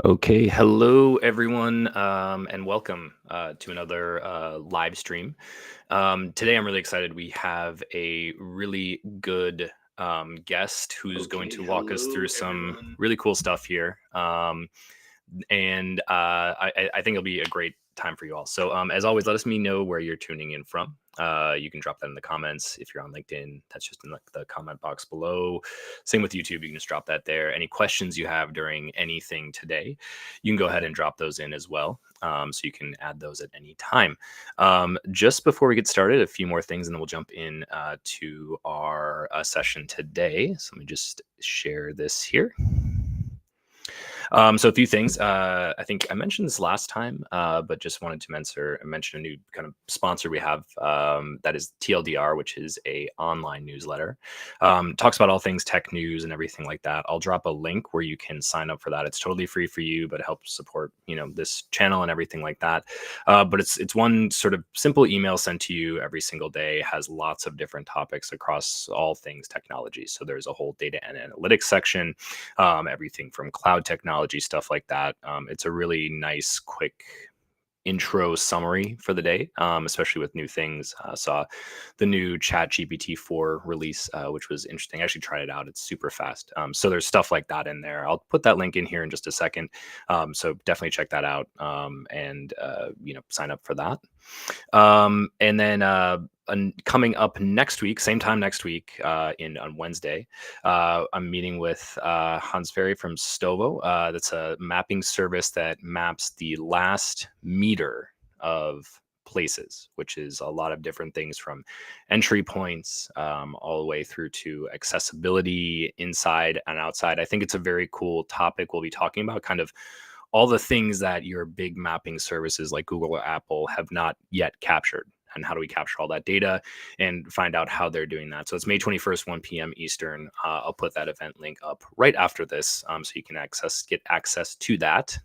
Okay, hello everyone, and welcome to another live stream. Today, I'm really excited. We have a really good guest who's going Okay, to walk us through hello some everyone. really cool stuff here. I think it'll be a great time for you all. So, as always, let us know where you're tuning in from. You can drop that in the comments. If you're on LinkedIn, that's just in the comment box below. Same with YouTube, you can just drop that there. Any questions you have during anything today, you can go ahead and drop those in as well. So you can add those at any time. Just before we get started, a few more things, and then we'll jump in to our session today. So let me just share this here. So a few things. I think I mentioned this last time, but just wanted to mention a new kind of sponsor we have, that is TLDR, which is a online newsletter. Talks about all things tech news and everything like that. I'll drop a link where you can sign up for that. It's totally free for you, but it helps support this channel and everything like that. But it's one sort of simple email sent to you every single day. Has lots of different topics across all things technology. So there's a whole data and analytics section, everything from cloud technology, stuff like that. It's a really nice, quick intro summary for the day, especially with new things. Saw the new Chat GPT 4 release, which was interesting. I actually tried it out. It's super fast. So there's stuff like that in there. I'll put that link in here in just a second. So definitely check that out, and sign up for that. And then coming up next week, same time next week, on Wednesday, I'm meeting with Hans Ferry from Stovo. That's a mapping service that maps the last meter of places, which is a lot of different things from entry points, all the way through to accessibility inside and outside. I think it's a very cool topic we'll be talking about, kind of all the things that your big mapping services like Google or Apple have not yet captured. And how do we capture all that data and find out how they're doing that? So it's May 21st, 1 p.m. Eastern. I'll put that event link up right after this, so you can get access to that.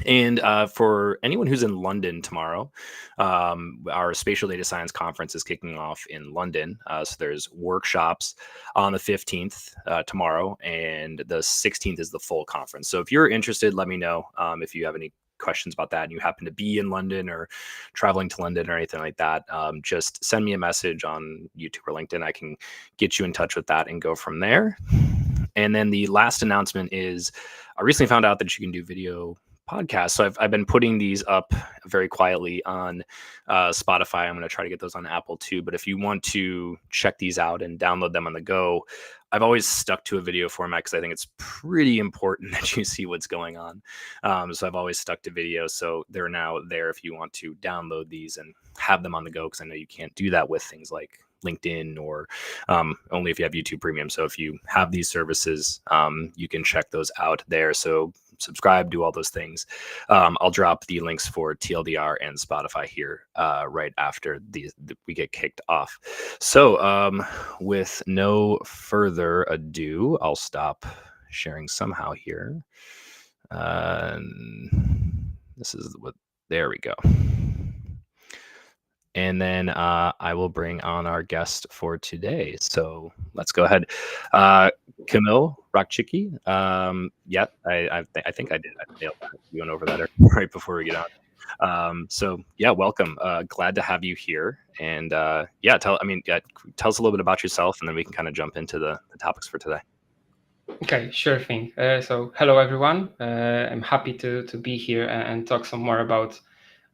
And for anyone who's in London tomorrow, our spatial data science conference is kicking off in London. So there's workshops on the 15th, tomorrow, and the 16th is the full conference. So if you're interested, let me know if you have any questions about that and you happen to be in London or traveling to London or anything like that. Just send me a message on YouTube or LinkedIn. I can get you in touch with that and go from there. And then the last announcement is I recently found out that you can do video podcasts. So I've been putting these up very quietly on Spotify. I'm going to try to get those on Apple too. But if you want to check these out and download them on the go, I've always stuck to a video format because I think it's pretty important that you see what's going on. So I've always stuck to video. So they're now there if you want to download these and have them on the go, because I know you can't do that with things like LinkedIn or only if you have YouTube Premium. So if you have these services, you can check those out there. So subscribe, do all those things. I'll drop the links for TLDR and Spotify here right after we get kicked off. So with no further ado, I'll stop sharing somehow here. This is what, there we go. And then I will bring on our guest for today. So let's go ahead. Kamil Raczycki. Yeah, I think I did. I nailed that. We went over that right before we get on. So yeah, welcome. Glad to have you here. And tell us a little bit about yourself, and then we can kind of jump into the topics for today. Okay, sure thing. So hello everyone. I'm happy to be here and talk some more about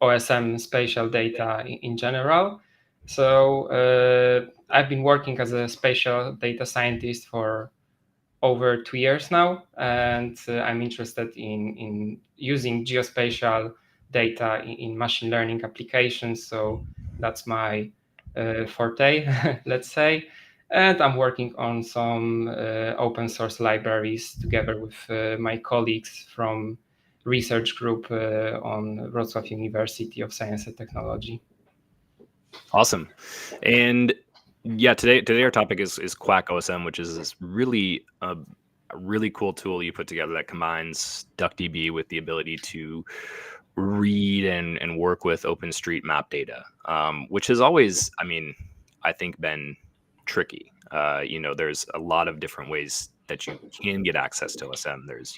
OSM spatial data in general. So I've been working as a spatial data scientist for over 2 years now, and I'm interested in using geospatial data in machine learning applications. So that's my forte, let's say. And I'm working on some open source libraries together with my colleagues from research group on Wrocław University of Science and Technology. Awesome. And yeah, today our topic is Quack OSM, which is this really a really cool tool you put together that combines DuckDB with the ability to read and work with OpenStreetMap data, which has always, I think, been tricky. There's a lot of different ways that you can get access to OSM. There's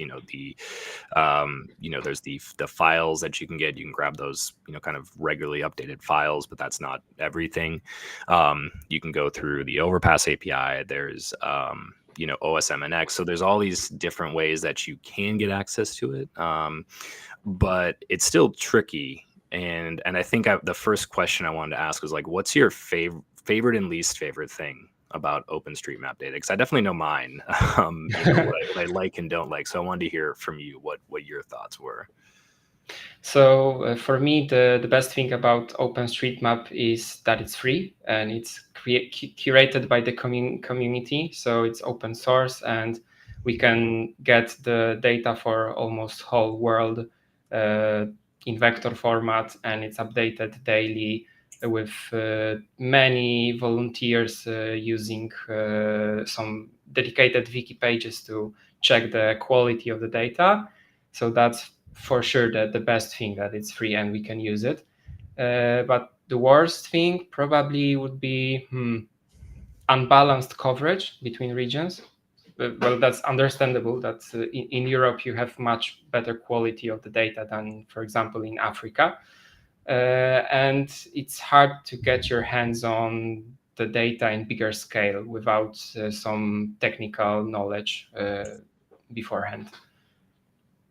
there's the files that you can get. You can grab those kind of regularly updated files, but that's not everything. You can go through the Overpass API. There's OSMNX. So there's all these different ways that you can get access to it, but it's still tricky. And I think the first question I wanted to ask was like, what's your favorite and least favorite thing about OpenStreetMap data? Because I definitely know mine, what I like and don't like. So I wanted to hear from you what your thoughts were. So for me, the best thing about OpenStreetMap is that it's free and it's curated by the community. So it's open source and we can get the data for almost whole world in vector format, and it's updated daily with many volunteers using some dedicated wiki pages to check the quality of the data. So that's for sure the best thing, that it's free and we can use it. But the worst thing probably would be unbalanced coverage between regions. Well, that's understandable that in Europe you have much better quality of the data than, for example, in Africa. And it's hard to get your hands on the data in bigger scale without some technical knowledge beforehand.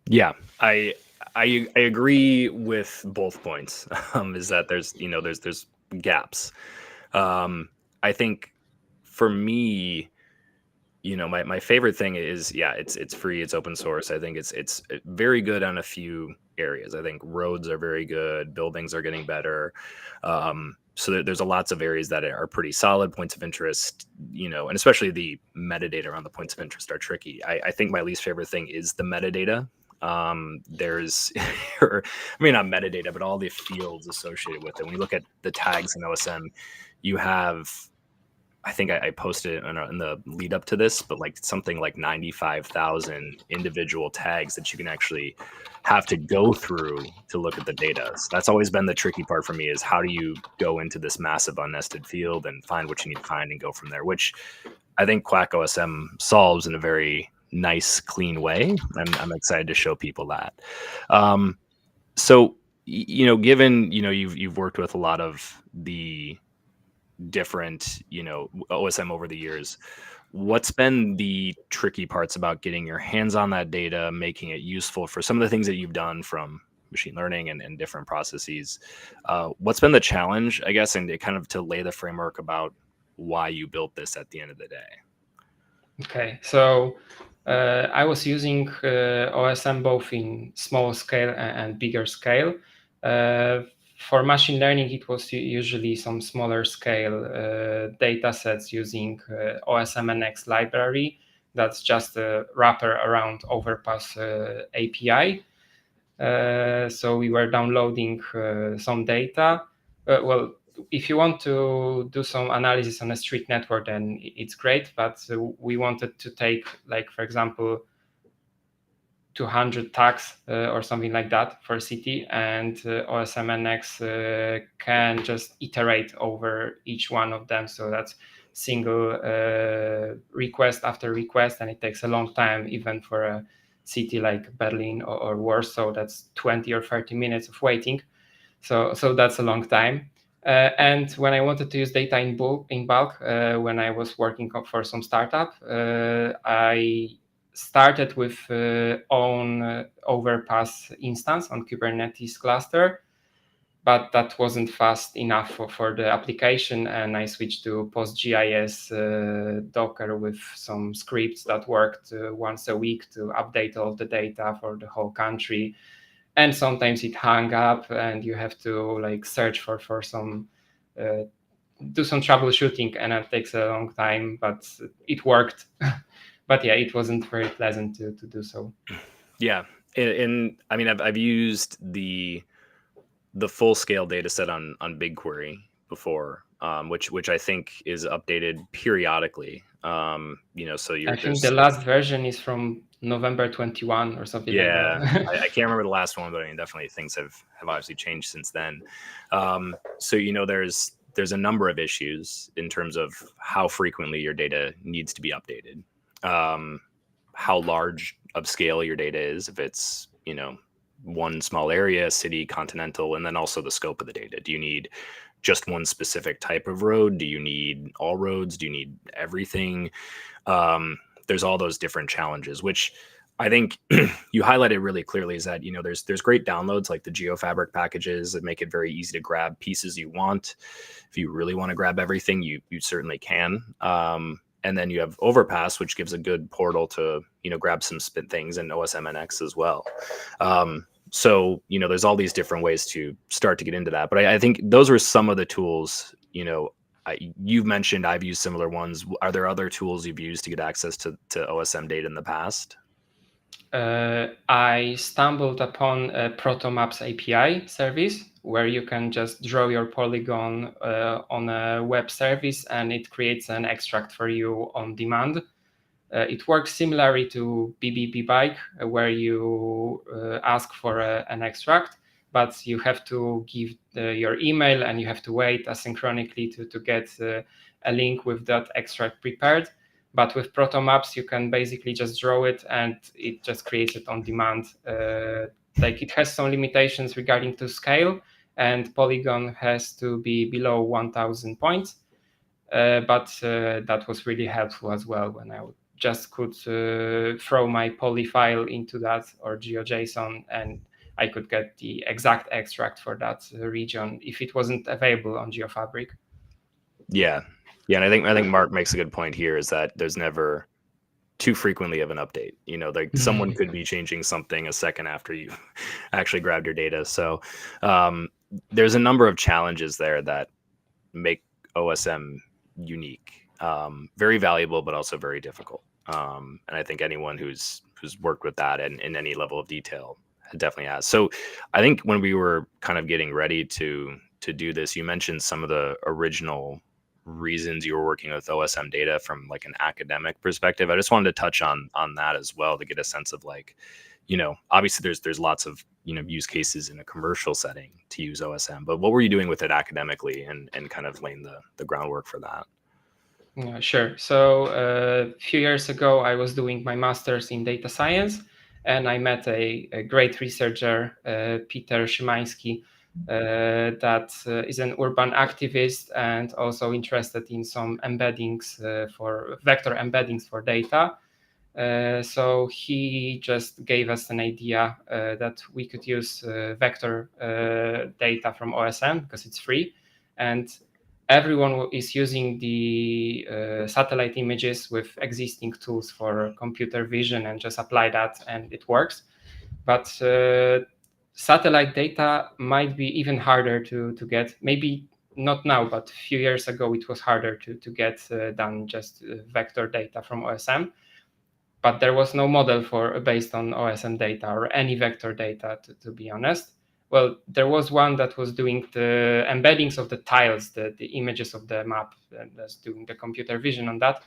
Yeah, I agree with both points. Is that there's gaps. I think for me, my favorite thing is, it's free, it's open source. I think it's very good on a few areas. I think roads are very good, buildings are getting better. So there's lots of areas that are pretty solid points of interest, and especially the metadata around the points of interest are tricky. I think my least favorite thing is the metadata. There's not metadata, but all the fields associated with it. When you look at the tags in OSM, you have, I think I posted it in the lead up to this, but like something like 95,000 individual tags that you can actually have to go through to look at the data. So that's always been the tricky part for me, is how do you go into this massive unnested field and find what you need to find and go from there, which I think QuackOSM solves in a very nice, clean way. I'm excited to show people that. So, given, you've worked with a lot of the different, OSM over the years, what's been the tricky parts about getting your hands on that data, making it useful for some of the things that you've done from machine learning and different processes? What's been the challenge, I guess, and kind of to lay the framework about why you built this at the end of the day? Okay, so I was using OSM both in small scale and bigger scale. For machine learning, it was usually some smaller scale data sets using OSMNX library. That's just a wrapper around Overpass API. So we were downloading some data. Well, if you want to do some analysis on a street network, then it's great. But we wanted to take, like, for example, 200 tags or something like that for a city, and OSMNX can just iterate over each one of them. So that's single request after request, and it takes a long time, even for a city like Berlin or Warsaw. That's 20 or 30 minutes of waiting. So that's a long time. And when I wanted to use data in bulk, when I was working for some startup, I started with own Overpass instance on Kubernetes cluster, but that wasn't fast enough for the application, and I switched to PostGIS Docker with some scripts that worked once a week to update all the data for the whole country. And sometimes it hung up and you have to like search for some do some troubleshooting, and it takes a long time, but it worked. But yeah, it wasn't very pleasant to do so. Yeah, and I mean, I've used the full scale data set on BigQuery before, which I think is updated periodically. So I think the last version is from November 21 or something like that. I can't remember the last one, but I mean, definitely things have obviously changed since then. So there's a number of issues in terms of how frequently your data needs to be updated. how large of scale your data is, if it's, one small area, city, continental, and then also the scope of the data. Do you need just one specific type of road? Do you need all roads? Do you need everything? There's all those different challenges, which I think you highlighted really clearly, is that, there's great downloads like the GeoFabric packages that make it very easy to grab pieces you want. If you really want to grab everything, you certainly can. And then you have Overpass, which gives a good portal to, grab some spin things, and OSMNX as well. So, there's all these different ways to start to get into that. But I think those were some of the tools, you've mentioned. I've used similar ones. Are there other tools you've used to get access to OSM data in the past? I stumbled upon a ProtoMaps API service where you can just draw your polygon on a web service, and it creates an extract for you on demand. It works similarly to BBB Bike, where you ask for an extract, but you have to give your email, and you have to wait asynchronically to get a link with that extract prepared. But with ProtoMaps, you can basically just draw it, and it just creates it on demand. Like, it has some limitations regarding to scale, and polygon has to be below 1,000 points. But that was really helpful as well, when I just could throw my poly file into that, or GeoJSON, and I could get the exact extract for that region if it wasn't available on GeoFabric. Yeah. And I think Mark makes a good point here, is that there's never too frequently of an update. Like, someone could be changing something a second after you actually grabbed your data. So there's a number of challenges there that make OSM unique, very valuable, but also very difficult. And I think anyone who's worked with that in any level of detail definitely has. So I think when we were kind of getting ready to do this, you mentioned some of the original reasons you were working with OSM data from like an academic perspective. I just wanted to touch on that as well, to get a sense of, like, obviously there's lots of, use cases in a commercial setting to use OSM, but what were you doing with it academically, and kind of laying the groundwork for that? Yeah, sure. So a few years ago, I was doing my master's in data science, and I met a great researcher, Peter Szymański, that is an urban activist and also interested in some embeddings for vector embeddings for data. So he just gave us an idea that we could use vector data from OSM because it's free, and everyone is using the satellite images with existing tools for computer vision, and just apply that and it works. But satellite data might be even harder to get. Maybe not now, but a few years ago it was harder to get than just vector data from OSM. But there was no model based on OSM data or any vector data, to be honest. Well, there was one that was doing the embeddings of the tiles, the images of the map, and that's doing the computer vision on that.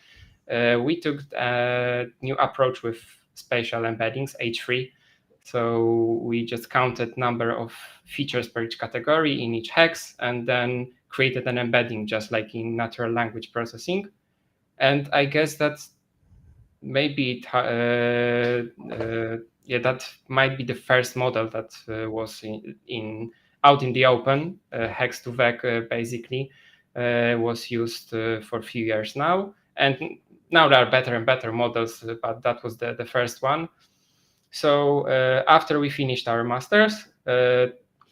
We took a new approach with spatial embeddings, H3. So we just counted number of features per each category in each hex, and then created an embedding, just like in natural language processing. And I guess that's maybe that might be the first model that was out in the open. Hex to vec basically was used for a few years now, and now there are better and better models, but that was the first one. So after we finished our masters,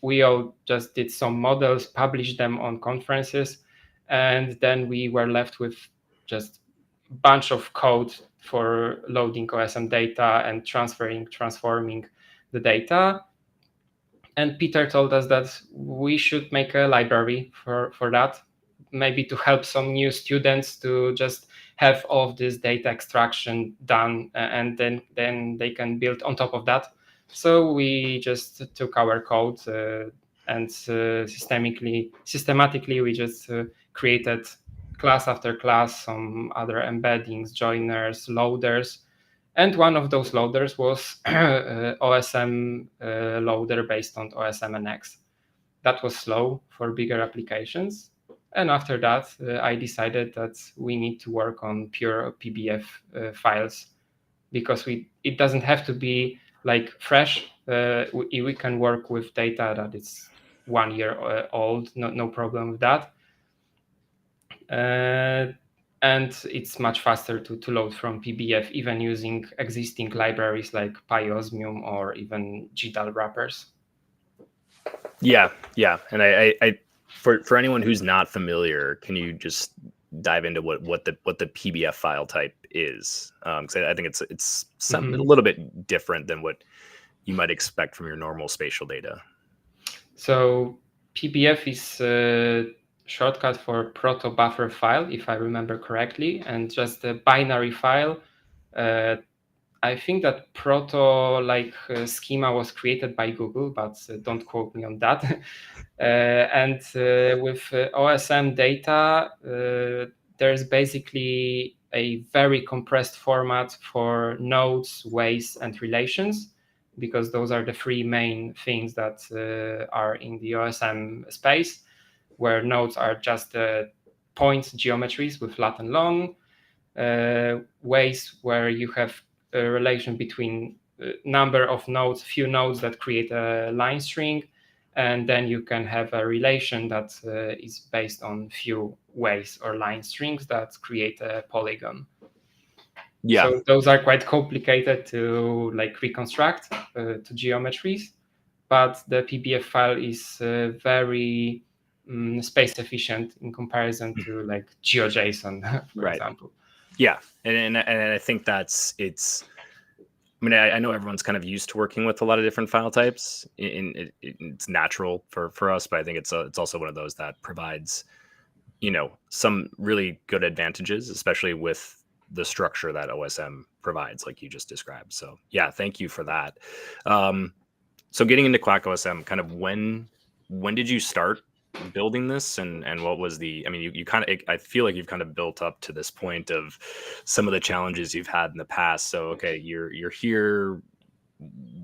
we all just did some models, published them on conferences, and then we were left with just a bunch of code for loading OSM data and transforming the data. And Peter told us that we should make a library for that, maybe to help some new students to just have all of this data extraction done, and then they can build on top of that. So we just took our code and systematically we just created class after class, some other embeddings, joiners, loaders. And one of those loaders was OSM loader based on OSMNX. That was slow for bigger applications. And after that, I decided that we need to work on pure PBF files. because it doesn't have to be like fresh. We can work with data that is 1 year old, no problem with that. And it's much faster to load from PBF, even using existing libraries like PyOsmium or even GDAL wrappers. Yeah, and I for anyone who's not familiar, can you just dive into what the PBF file type is? Because I think it's a little bit different than what you might expect from your normal spatial data. So PBF is a shortcut for proto buffer file, if I remember correctly, and just a binary file. I think that proto schema was created by Google, but don't quote me on that. And with OSM data, there's basically a very compressed format for nodes, ways, and relations, because those are the three main things that are in the OSM space, where nodes are just point geometries with lat and long, ways where you have a relation between number of nodes, few nodes that create a line string, and then you can have a relation that is based on few ways or line strings that create a polygon. Yeah. So those are quite complicated to reconstruct to geometries, but the PBF file is very space efficient in comparison to GeoJSON, for example. Yeah, and I think it's. I mean, I know everyone's kind of used to working with a lot of different file types. It's natural for us, but I think it's also one of those that provides, some really good advantages, especially with the structure that OSM provides, like you just described. So yeah, thank you for that. So getting into QuackOSM, kind of when did you start building this, and what was I mean, you kind of, I feel like you've kind of built up to this point of some of the challenges you've had in the past. So okay, you're here.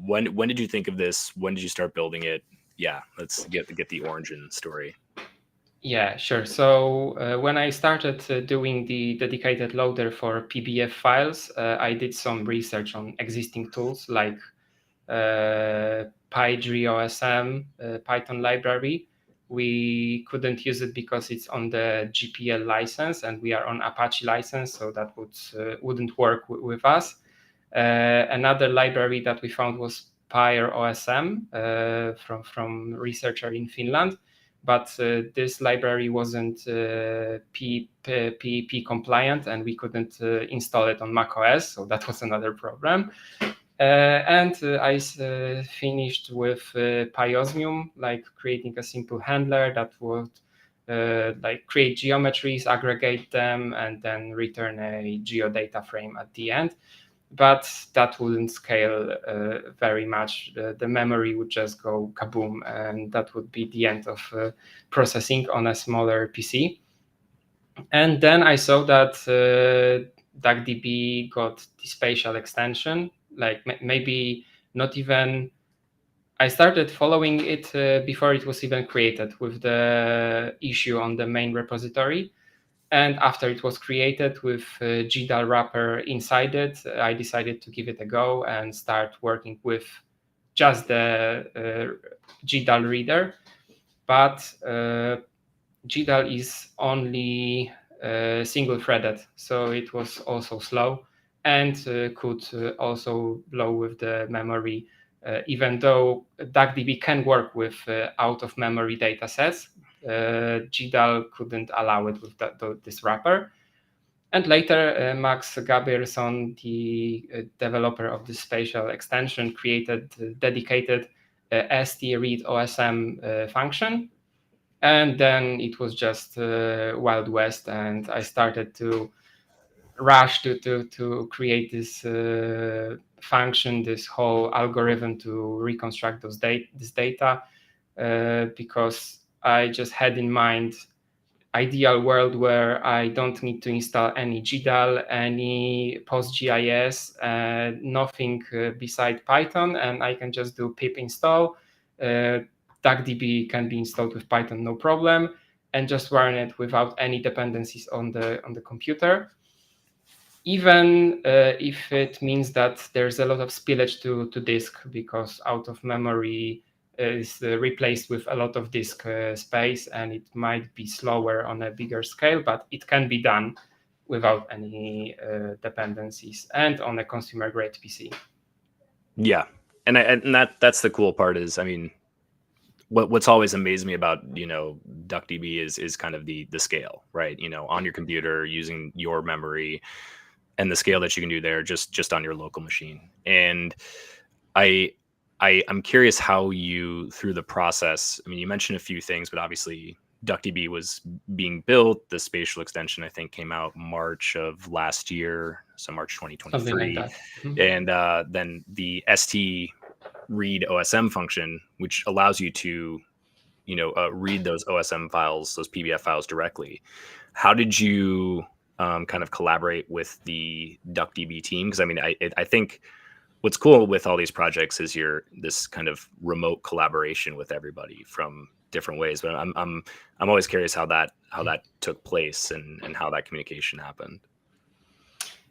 When did you think of this? When did you start building it? Yeah, let's get the origin story. Yeah, sure. So when I started doing the dedicated loader for PBF files, I did some research on existing tools like PyGreOSM, Python library. We couldn't use it because it's on the GPL license and we are on Apache license, so that wouldn't work with us. Another library that we found was PyOSM from researcher in Finland, but this library wasn't PEP compliant and we couldn't install it on macOS, so that was another problem. And I finished with PyOsmium, creating a simple handler that would create geometries, aggregate them, and then return a geodata frame at the end. But that wouldn't scale very much. The memory would just go kaboom, and that would be the end of processing on a smaller PC. And then I saw that DuckDB got the spatial extension, maybe not even. I started following it before it was even created with the issue on the main repository. And after it was created with GDAL wrapper inside it, I decided to give it a go and start working with just the GDAL reader. But GDAL is only single-threaded, so it was also slow and could also blow with the memory, even though DuckDB can work with out-of-memory data sets. GDAL couldn't allow it with this wrapper. And later, Max Gabrielson, the developer of the spatial extension, created a dedicated st-read OSM function. And then it was just Wild West, and I started to rush to create this function, this whole algorithm to reconstruct this data, because I just had in mind ideal world where I don't need to install any GDAL, any PostGIS, nothing beside Python, and I can just do pip install. DuckDB can be installed with Python, no problem, and just run it without any dependencies on the computer. even if it means that there's a lot of spillage to disk, because out of memory is replaced with a lot of disk space, and it might be slower on a bigger scale, but it can be done without any dependencies and on a consumer grade PC. Yeah, and that's the cool part is, I mean, what's always amazed me about, DuckDB is kind of the scale, right? On your computer using your memory and the scale that you can do there just on your local machine. And I'm curious how you, through the process, I mean, you mentioned a few things, but obviously DuckDB was being built. The spatial extension, I think, came out March of last year, so March Something 2023. like that. And then the ST read OSM function, which allows you to, read those OSM files, those PBF files directly. How did you kind of collaborate with the DuckDB team? Because I mean, I think what's cool with all these projects is this kind of remote collaboration with everybody from different ways. But I'm always curious how that took place and how that communication happened.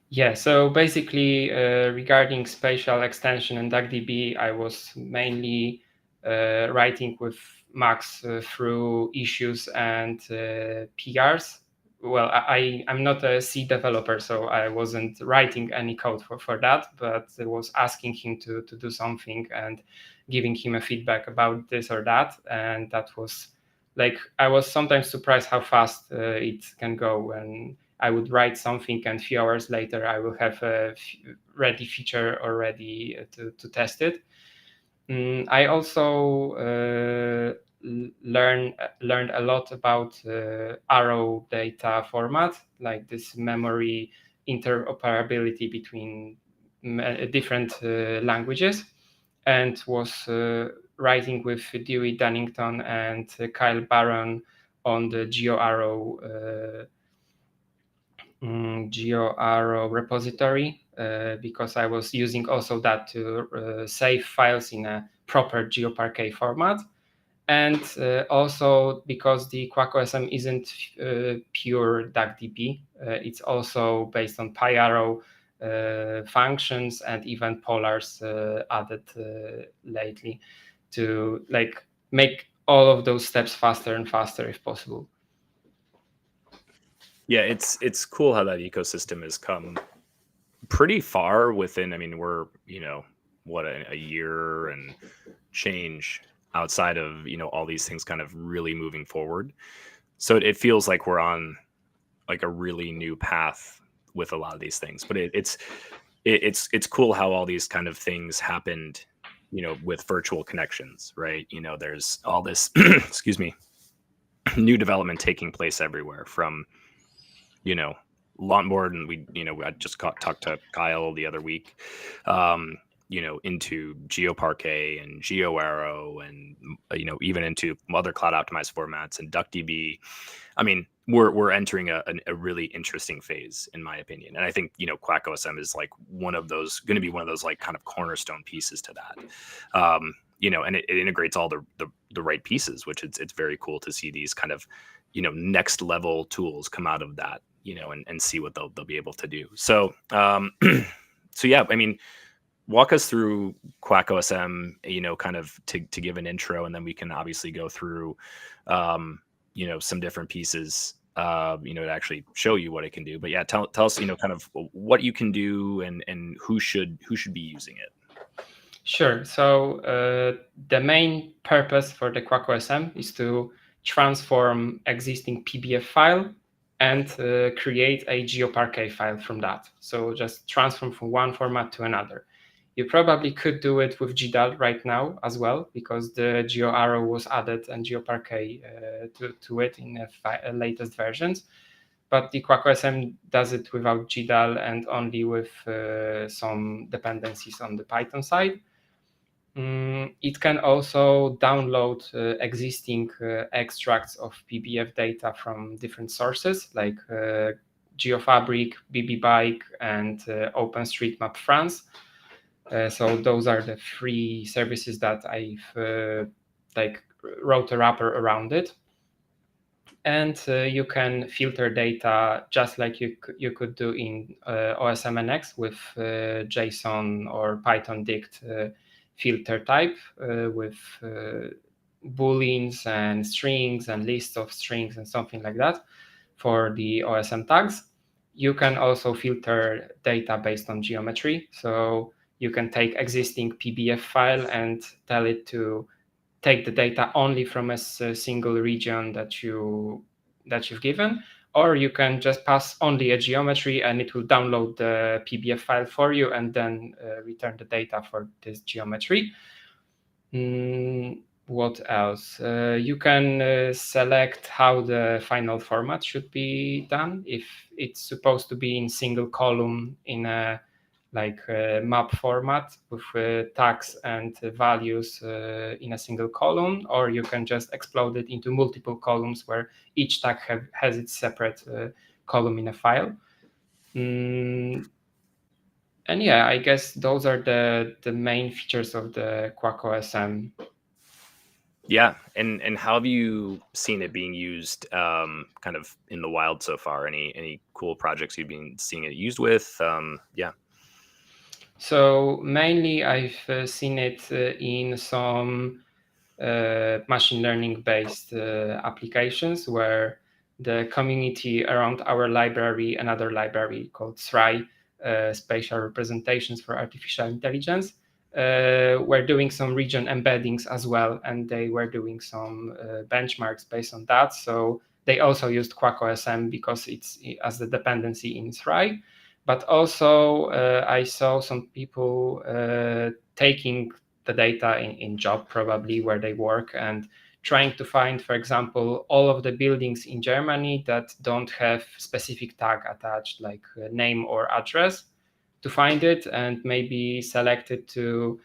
Yeah, so basically regarding spatial extension and DuckDB, I was mainly writing with Max through issues and PRs. Well, I'm not a C developer, so I wasn't writing any code for that, but I was asking him to do something and giving him a feedback about this or that. And that was like, I was sometimes surprised how fast it can go. And I would write something, and a few hours later, I will have a ready feature already to test it. I also learned a lot about Arrow data format, like this memory interoperability between different languages, and was writing with Dewey Dunnington and Kyle Barron on the GeoArrow repository, because I was using also that to save files in a proper GeoParquet format. And also because the QuackOSM isn't pure DuckDB, it's also based on PyArrow functions and even polars added lately to like make all of those steps faster and faster if possible. Yeah, it's cool how that ecosystem has come pretty far within, I mean, we're, what, a year and change outside of, all these things kind of really moving forward. So it feels like we're on like a really new path with a lot of these things. But it's cool how all these kind of things happened, with virtual connections, right? There's all this, excuse me, new development taking place everywhere from, Lawnboard, and I just talked to Kyle the other week, into GeoParquet and GeoArrow, and even into other cloud optimized formats and DuckDB. I mean, we're entering a really interesting phase, in my opinion, and I think QuackOSM is like going to be one of those like kind of cornerstone pieces to that. And it integrates all the right pieces, which it's very cool to see these kind of next level tools come out of that, and see what they'll be able to do. So so yeah, I mean, walk us through QuackOSM, kind of to give an intro, and then we can obviously go through some different pieces to actually show you what it can do. But yeah, tell us kind of what you can do and who should be using it. Sure. So the main purpose for the QuackOSM is to transform existing PBF file and create a GeoParquet file from that. So just transform from one format to another. You probably could do it with GDAL right now as well, because the GeoArrow was added and GeoParquet to it in the latest versions. But the QuackOSM does it without GDAL and only with some dependencies on the Python side. It can also download existing extracts of PBF data from different sources like GeoFabric, BBBike, and OpenStreetMap France. So those are the three services that I've wrote a wrapper around it. And you can filter data just like you could do in OSMNX with JSON or Python dict filter type with booleans and strings and lists of strings and something like that for the OSM tags. You can also filter data based on geometry. So you can take existing PBF file and tell it to take the data only from a single region that you've given, or you can just pass only a geometry and it will download the PBF file for you and then return the data for this geometry. What else? You can select how the final format should be done. If it's supposed to be in single column in a map format with tags and values in a single column, or you can just explode it into multiple columns where each tag has its separate column in a file. And yeah, I guess those are the main features of the QuackOSM. Yeah, and how have you seen it being used kind of in the wild so far? Any cool projects you've been seeing it used with? Yeah. So mainly I've seen it in some machine learning based applications where the community around our library, another library called SRI, Spatial Representations for Artificial Intelligence, were doing some region embeddings as well, and they were doing some benchmarks based on that. So they also used QuackOSM because it's as the dependency in SRI. But also I saw some people taking the data in job probably where they work and trying to find, for example, all of the buildings in Germany that don't have specific tag attached, like name or address, to find it and maybe select it to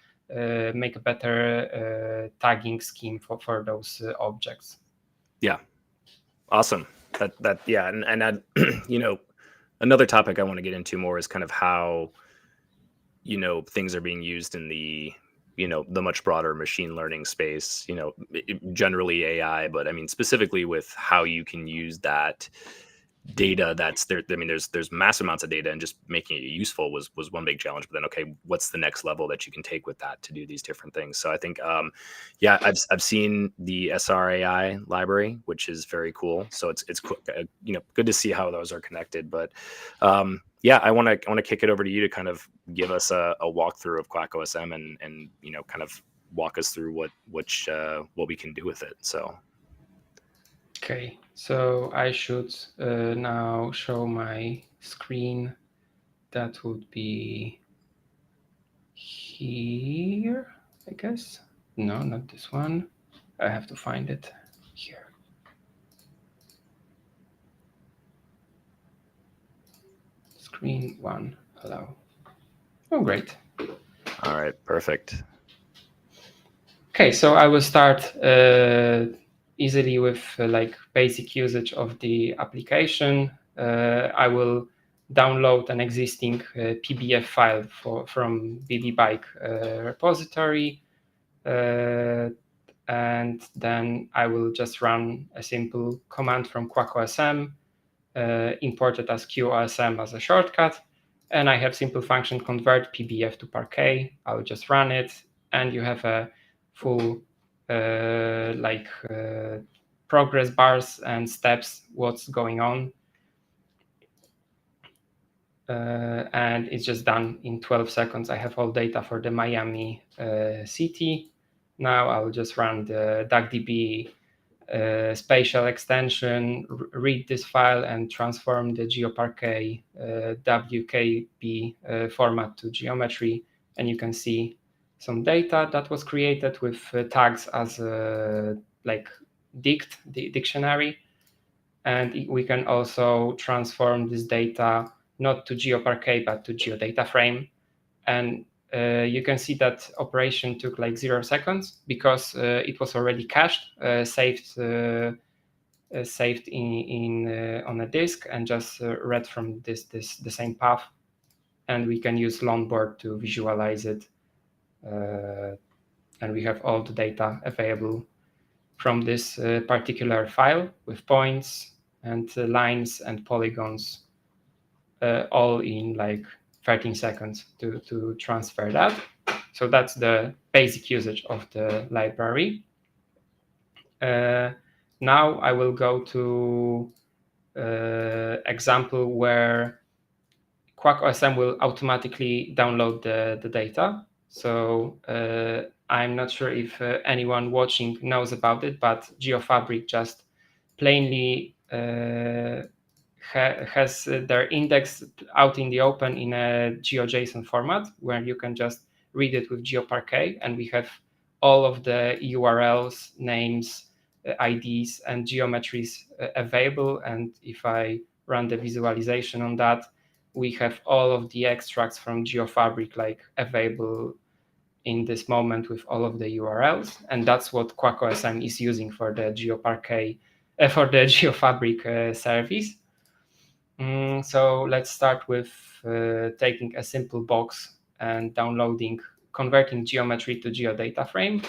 make a better tagging scheme for those objects. Yeah. Awesome. That yeah, and I, you know, another topic I want to get into more is kind of how, things are being used in the, the much broader machine learning space, generally AI, but I mean, specifically with how you can use that data that's there. I mean, there's massive amounts of data, and just making it useful was one big challenge. But then, okay, what's the next level that you can take with that to do these different things? So I think, yeah, I've seen the SRAI library, which is very cool. So it's good to see how those are connected. But yeah, I want to kick it over to you to kind of give us a walkthrough of QuackOSM and kind of walk us through what we can do with it. So. Okay, so I should now show my screen. That would be here, I guess. No, not this one. I have to find it here. Screen one, hello. Oh, great. All right, perfect. Okay, so I will start easily with basic usage of the application. I will download an existing PBF file from BBBike repository, and then I will just run a simple command from QuackOSM, import it as QoSM as a shortcut, and I have simple function convert PBF to Parquet. I will just run it, and you have a full progress bars and steps, what's going on. And it's just done in 12 seconds. I have all data for the Miami city. Now I will just run the DuckDB spatial extension, read this file and transform the GeoParquet WKB format to geometry. And you can see some data that was created with tags as dictionary. And we can also transform this data not to GeoParquet, but to GeoData frame. And you can see that operation took like 0 seconds because it was already cached, saved in on a disk, and just read from the same path. And we can use Longboard to visualize it, and we have all the data available from this particular file with points and lines and polygons all in like 13 seconds to transfer that. So that's the basic usage of the library. Now I will go to example where QuackOSM will automatically download the data. So I'm not sure if anyone watching knows about it, but GeoFabric just plainly has their index out in the open in a GeoJSON format where you can just read it with GeoParquet, and we have all of the URLs, names, IDs, and geometries available. And if I run the visualization on that, we have all of the extracts from GeoFabric like available in this moment with all of the URLs, and that's what QuackOSM is using for the GeoParquet for the GeoFabric service. So let's start with taking a simple box and converting geometry to geodata frame.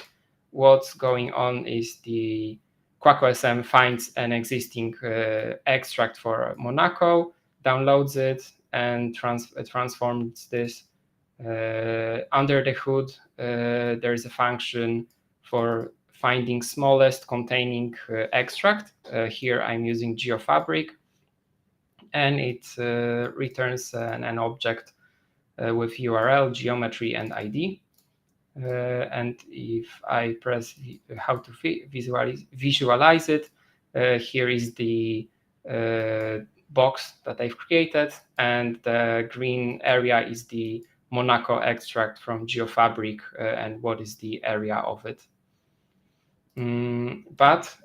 What's going on is the QuackOSM finds an existing extract for Monaco, downloads it, and transforms this. Under the hood, there is a function for finding smallest containing extract. Here I'm using GeoFabric, and it returns an object with URL, geometry, and ID. And if I press how to visualize it, here is the box that I've created, and the green area is the Monaco extract from GeoFabric and what is the area of it. But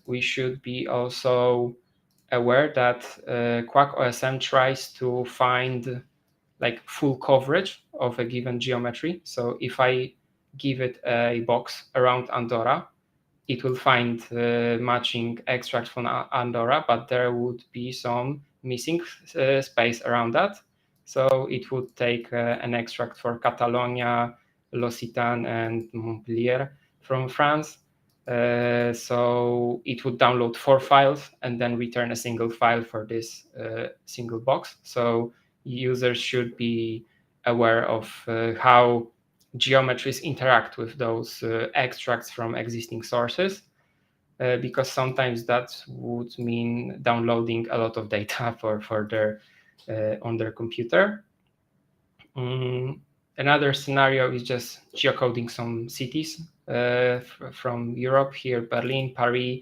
we should be also aware that QuackOSM tries to find like full coverage of a given geometry. So if I give it a box around Andorra, it will find matching extracts from Andorra, but there would be some missing space around that. So it would take an extract for Catalonia, L'Occitane, and Montpellier from France. So it would download 4 files and then return a single file for this single box. So users should be aware of how geometries interact with those extracts from existing sources, because sometimes that would mean downloading a lot of data for their on their computer. Another scenario is just geocoding some cities from Europe, here Berlin, Paris,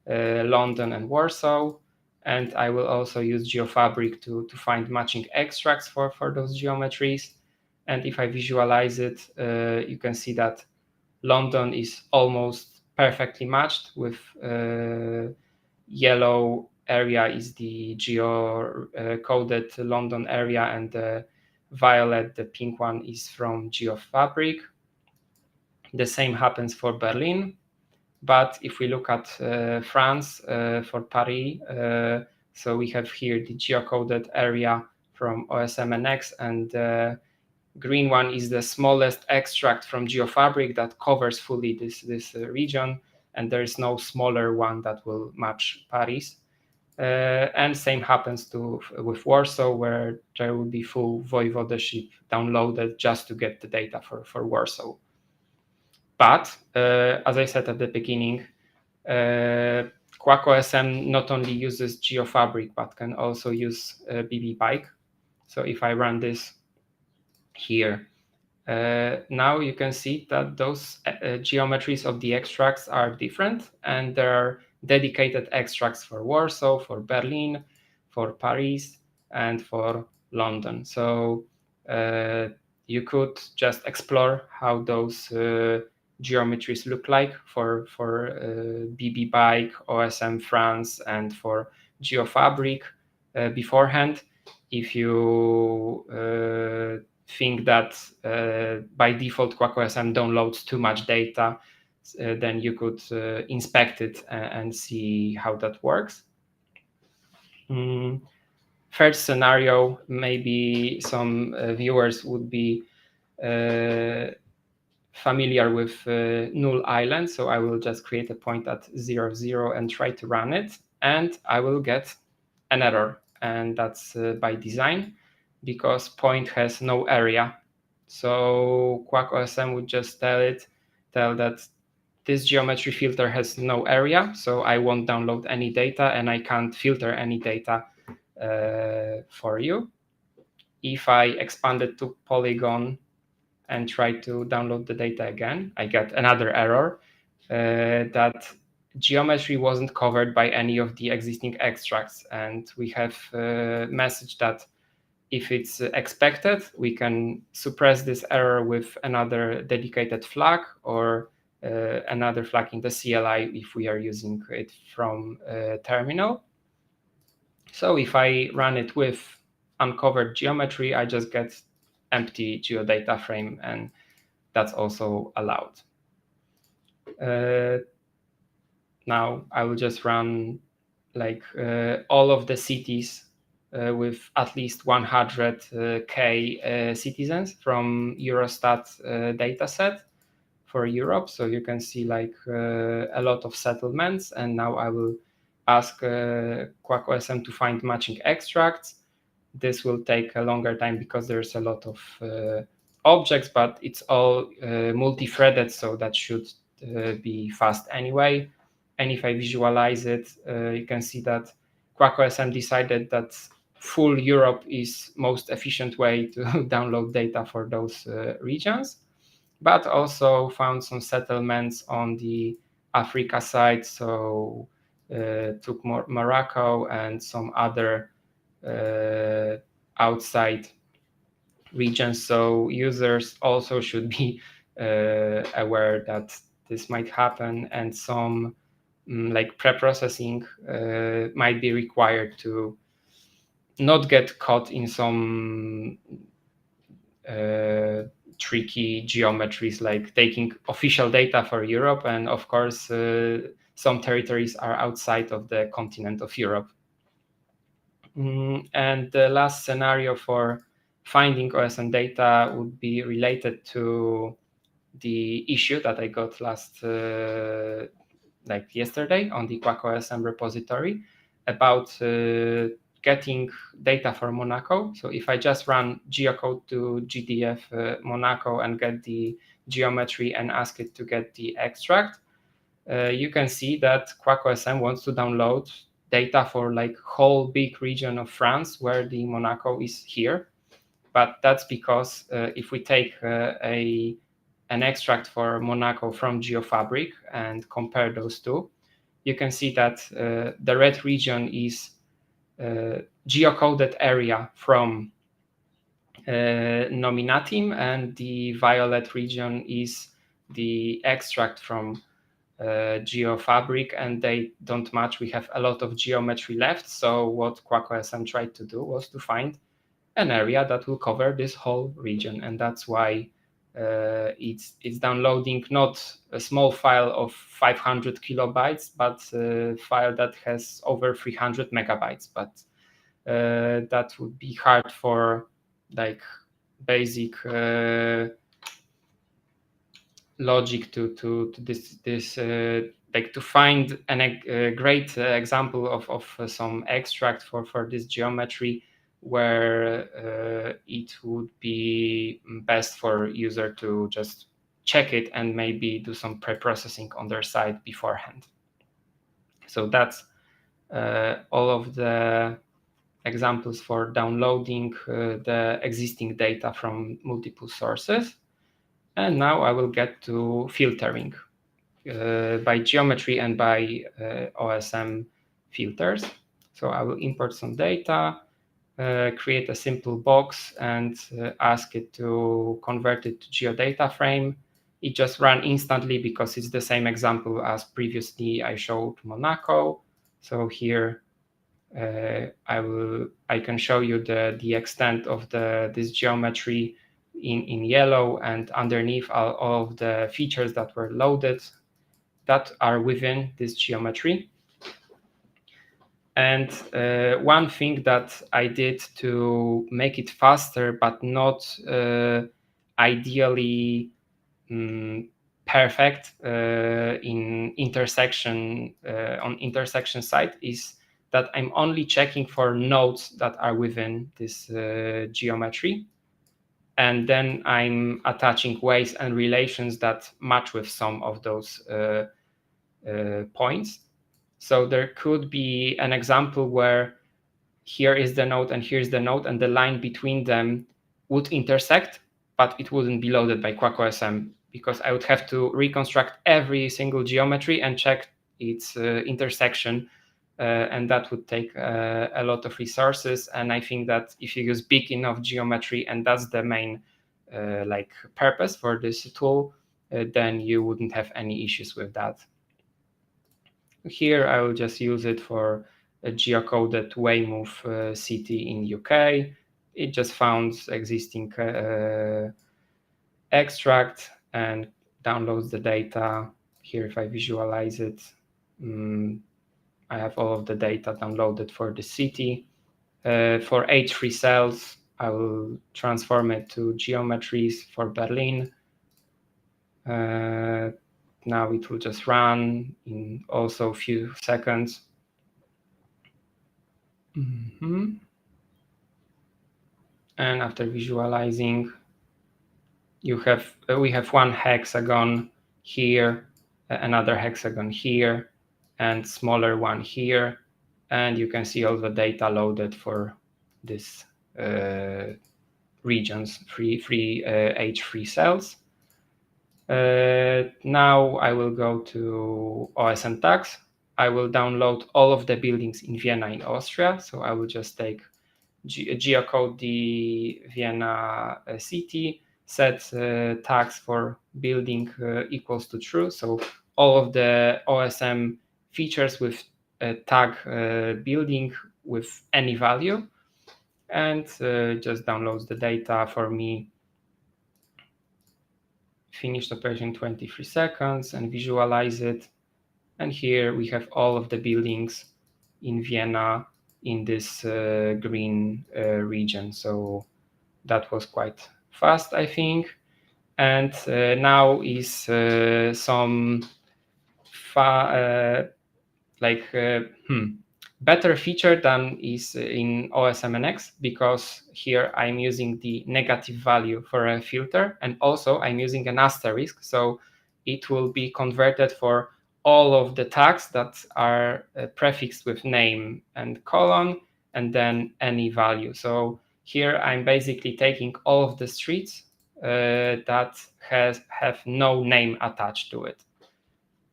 London, and Warsaw. And I will also use GeoFabric to find matching extracts for those geometries. And if I visualize it, you can see that London is almost perfectly matched with yellow area is the geo-coded London area, and the violet, the pink one, is from GeoFabric. The same happens for Berlin. But if we look at France, for Paris, so we have here the geocoded area from OSMNX, and the green one is the smallest extract from GeoFabric that covers fully this region, and there is no smaller one that will match Paris. And same happens with Warsaw, where there will be full voivodeship downloaded just to get the data for Warsaw. But as I said at the beginning, QuackOSM not only uses GeoFabric, but can also use BBBike. So if I run this here, now you can see that those geometries of the extracts are different, and there are dedicated extracts for Warsaw, for Berlin, for Paris, and for London. So you could just explore how those geometries look like for BBBike, OSM France, and for GeoFabric beforehand. If you think that by default QuackOSM downloads too much data, then you could inspect it and see how that works. First scenario, maybe some viewers would be familiar with null island, so I will just create a point at 0, 0 and try to run it, and I will get an error, and that's by design because point has no area. So QuackOSM would just tell that this geometry filter has no area, so I won't download any data and I can't filter any data for you. If I expand it to polygon and try to download the data again, I get another error that geometry wasn't covered by any of the existing extracts. And we have a message that if it's expected, we can suppress this error with another dedicated flag or another flag in the CLI if we are using it from terminal. So if I run it with uncovered geometry, I just get empty geodata frame, and that's also allowed. Now I will just run like all of the cities with at least 100K citizens from Eurostat dataset for Europe. So you can see like a lot of settlements. And now I will ask QuackOSM to find matching extracts. This will take a longer time because there's a lot of objects, but it's all multi-threaded, so that should be fast anyway. And if I visualize it, you can see that QuackOSM decided that full Europe is most efficient way to download data for those regions, but also found some settlements on the Africa side. So took Morocco and some other outside regions. So users also should be aware that this might happen, and some like pre-processing might be required to not get caught in some tricky geometries, like taking official data for Europe, and of course some territories are outside of the continent of Europe. And the last scenario for finding OSM data would be related to the issue that I got last like yesterday on the QuackOSM repository about getting data for Monaco. So if I just run geocode to GDF Monaco and get the geometry and ask it to get the extract, you can see that QuackOSM wants to download data for like whole big region of France where the Monaco is here. But that's because if we take an extract for Monaco from GeoFabric and compare those two, you can see that the red region is geocoded area from Nominatim, and the violet region is the extract from GeoFabric, and they don't match. We have a lot of geometry left. So what QuackOSM tried to do was to find an area that will cover this whole region, and that's why it's downloading not a small file of 500 kilobytes, but a file that has over 300 megabytes. But that would be hard for like basic logic to this like to find a great example of some extract for this geometry where it would be best for user to just check it and maybe do some pre-processing on their side beforehand. So that's all of the examples for downloading the existing data from multiple sources. And now I will get to filtering by geometry and by OSM filters. So I will import some data, create a simple box, and ask it to convert it to geodata frame. It just ran instantly because it's the same example as previously I showed Monaco. So here I can show you the extent of this geometry in yellow, and underneath all of the features that were loaded that are within this geometry. And one thing that I did to make it faster, but not ideally perfect in intersection on intersection site is that I'm only checking for nodes that are within this geometry, and then I'm attaching ways and relations that match with some of those points. So there could be an example where here is the node and here's the node, and the line between them would intersect, but it wouldn't be loaded by QuackOSM because I would have to reconstruct every single geometry and check its intersection, and that would take a lot of resources. And I think that if you use big enough geometry, and that's the main like purpose for this tool, then you wouldn't have any issues with that. Here I will just use it for a geocoded Weymouth city in UK. It just found existing extract and downloads the data. Here, if I visualize it, I have all of the data downloaded for the city. For H3 cells, I will transform it to geometries for Berlin. Now it will just run in also a few seconds. And after visualizing, we have one hexagon here, another hexagon here, and smaller one here. And you can see all the data loaded for this regions, three H3 cells. Now I will go to OSM tags. I will download all of the buildings in Vienna in Austria. So I will just take geocode the Vienna city, set tags for building equals to true. So all of the OSM features with a tag building with any value, and just downloads the data for me. Finish the operation in 23 seconds and visualize it. And here we have all of the buildings in Vienna in this green region. So that was quite fast, I think. And now is some better feature than is in OSMNX, because here I'm using the negative value for a filter, and also I'm using an asterisk, so it will be converted for all of the tags that are prefixed with name and colon, and then any value. So here I'm basically taking all of the streets that have no name attached to it.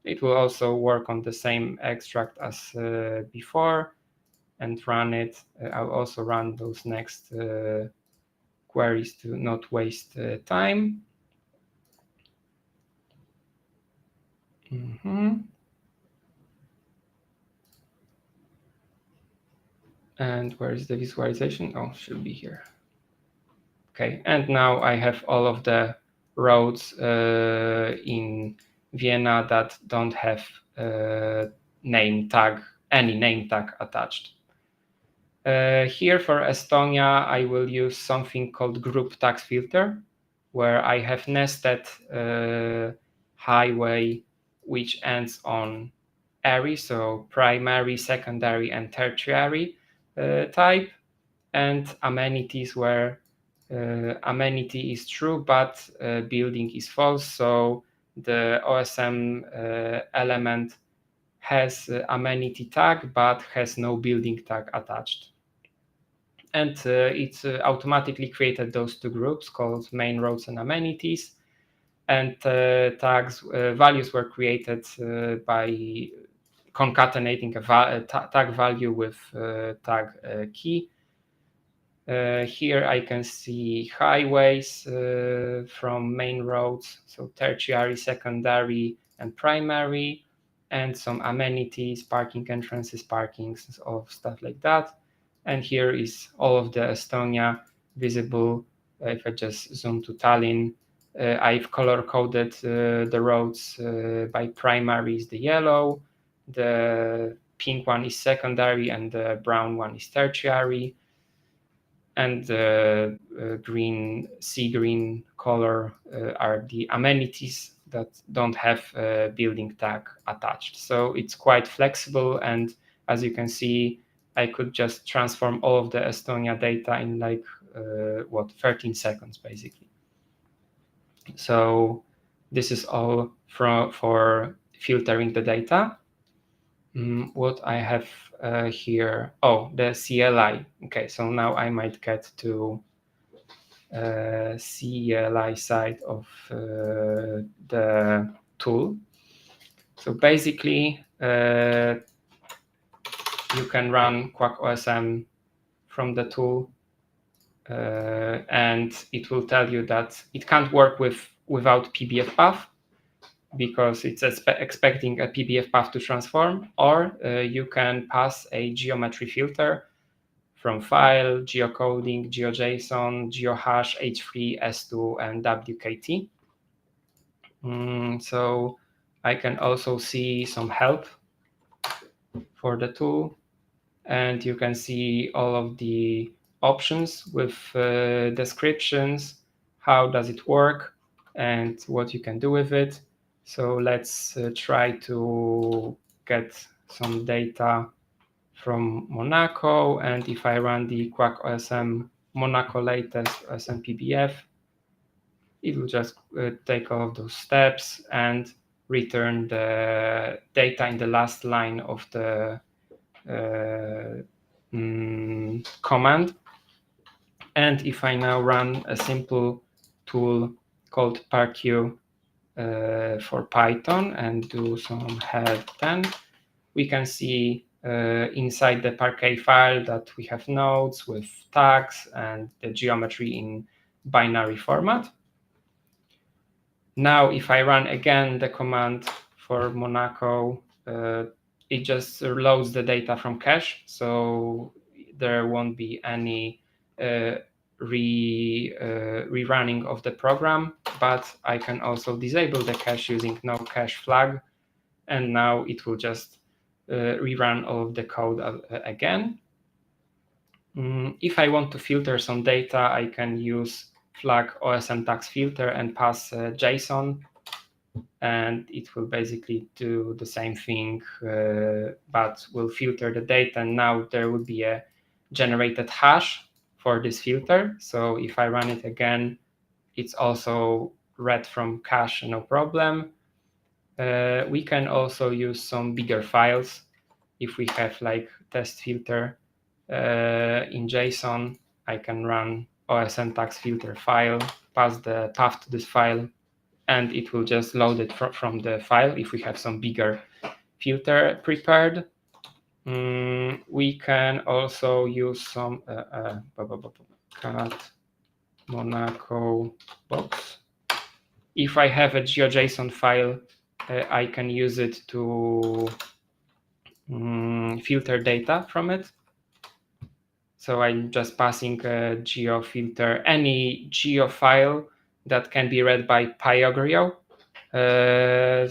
It will also work on the same extract as before and run it. I'll also run those next queries to not waste time. And where is the visualization? Oh, should be here. Okay, and now I have all of the roads in Vienna that don't have any name tag attached. Here for Estonia, I will use something called group tags filter, where I have nested highway which ends on ary, so primary, secondary, and tertiary type, and amenities where amenity is true, but building is false. So the OSM element has amenity tag, but has no building tag attached. And it's automatically created those two groups called main roads and amenities. And tags values were created by concatenating a tag value with tag key. Here I can see highways from main roads, so tertiary, secondary, and primary, and some amenities, parking entrances, parkings, all of stuff like that. And here is all of the Estonia visible. If I just zoom to Tallinn, I've color-coded the roads by primary is the yellow, the pink one is secondary, and the brown one is tertiary. and the sea green color are the amenities that don't have a building tag attached. So it's quite flexible, and as you can see, I could just transform all of the Estonia data in like 13 seconds basically. So this is all for filtering the data. What I have here, the CLI. Okay, so now I might get to CLI side of the tool. So basically, you can run QuackOSM from the tool, and it will tell you that it can't work without PBF path, because it's expecting a PBF path to transform, or you can pass a geometry filter from file, geocoding, GeoJSON, GeoHash, H3, S2, and WKT. So I can also see some help for the tool, and you can see all of the options with descriptions, how does it work, and what you can do with it. So let's try to get some data from Monaco, and if I run the QuackOSM Monaco latest OSM PBF, it will just take all of those steps and return the data in the last line of the command. And if I now run a simple tool called parquet for Python and do some head 10, we can see inside the parquet file that we have nodes with tags and the geometry in binary format. Now, if I run again the command for Monaco, it just loads the data from cache, so there won't be any rerunning of the program, but I can also disable the cache using no cache flag, and now it will just rerun all of the code again. If I want to filter some data, I can use flag OSM tags filter and pass JSON, and it will basically do the same thing, but will filter the data. And now there will be a generated hash for this filter. So if I run it again, it's also read from cache, no problem. We can also use some bigger files. If we have like test filter in JSON, I can run OSM tags filter file, pass the path to this file, and it will just load it from the file if we have some bigger filter prepared. We can also use some cat Monaco box. If I have a GeoJSON file, I can use it to filter data from it. So I'm just passing a geo filter, any geo file that can be read by PyOgrio.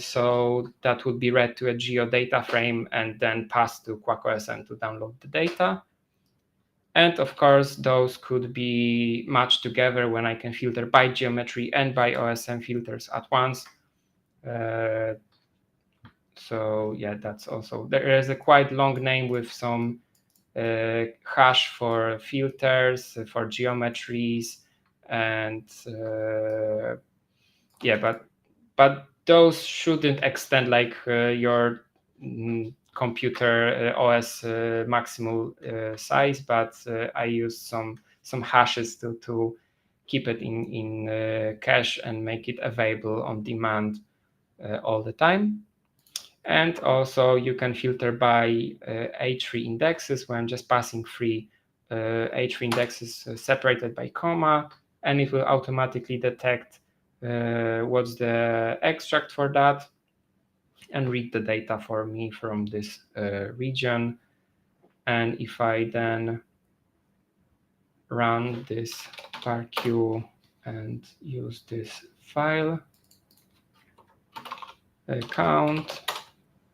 So that would be read to a geo data frame and then passed to QuackOSM to download the data. And of course, those could be matched together when I can filter by geometry and by OSM filters at once. So yeah, that's also, there is a quite long name with some hash for filters, for geometries, and yeah, but those shouldn't extend like your computer OS maximal size, but I use some hashes to keep it in cache and make it available on demand all the time. And also you can filter by H3 indexes, where I'm just passing three H3 indexes separated by comma, and it will automatically detect what's the extract for that and read the data for me from this region. And if I then run this parquet and use this file count,